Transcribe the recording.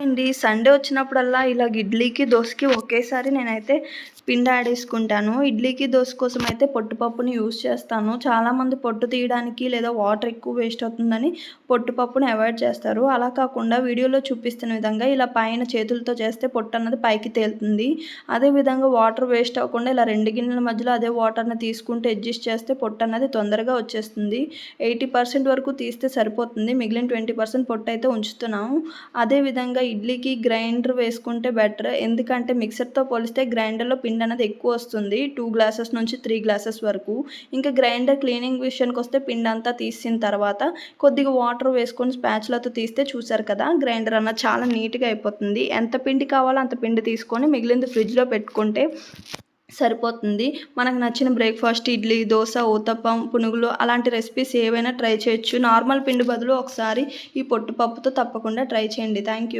అండి. సండే వచ్చినప్పుడల్లా ఇలాగ ఇడ్లీకి, దోసకి ఒకేసారి నేనైతే పిండి ఆడేసుకుంటాను. ఇడ్లీకి, దోస కోసం అయితే పొట్టుపప్పుని యూజ్ చేస్తాను. చాలామంది పొట్టు తీయడానికి లేదా వాటర్ ఎక్కువ వేస్ట్ అవుతుందని పొట్టుపప్పుని అవాయిడ్ చేస్తారు. అలా కాకుండా వీడియోలో చూపిస్తున్న విధంగా ఇలా పైన చేతులతో చేస్తే పొట్టు అన్నది పైకి తేలుతుంది. అదేవిధంగా వాటర్ వేస్ట్ అవ్వకుండా ఇలా 2 గిన్నెల మధ్యలో అదే వాటర్ని తీసుకుంటూ అడ్జస్ట్ చేస్తే పొట్టు అన్నది తొందరగా వచ్చేస్తుంది. 80% వరకు తీస్తే సరిపోతుంది. మిగిలిన 20% పొట్టు అయితే ఉంచుతున్నాము. అదేవిధంగా ఇడ్లీకి గ్రైండర్ వేసుకుంటే బెటర్. ఎందుకంటే మిక్సర్తో పోలిస్తే గ్రైండర్లో పిండి అనేది ఎక్కువ వస్తుంది. 2 గ్లాసెస్ నుంచి 3 గ్లాసెస్ వరకు. ఇంకా గ్రైండర్ క్లీనింగ్ విషయానికి వస్తే పిండి అంతా తీసిన తర్వాత కొద్దిగా వాటర్ వేసుకొని స్పాచులాతో తీస్తే చూసారు కదా, గ్రైండర్ అన్నది చాలా నీట్గా అయిపోతుంది. ఎంత పిండి కావాలో అంత పిండి తీసుకొని మిగిలింది ఫ్రిడ్జ్లో పెట్టుకుంటే సరిపోతుంది. మనకు నచ్చిన బ్రేక్ఫాస్ట్ ఇడ్లీ, దోస, ఊతప్పం, పునుగులు అలాంటి రెసిపీస్ ఏవైనా ట్రై చేయొచ్చు. నార్మల్ పిండి బదులు ఒకసారి ఈ పొట్టుపప్పుతో తప్పకుండా ట్రై చేయండి. Thank you.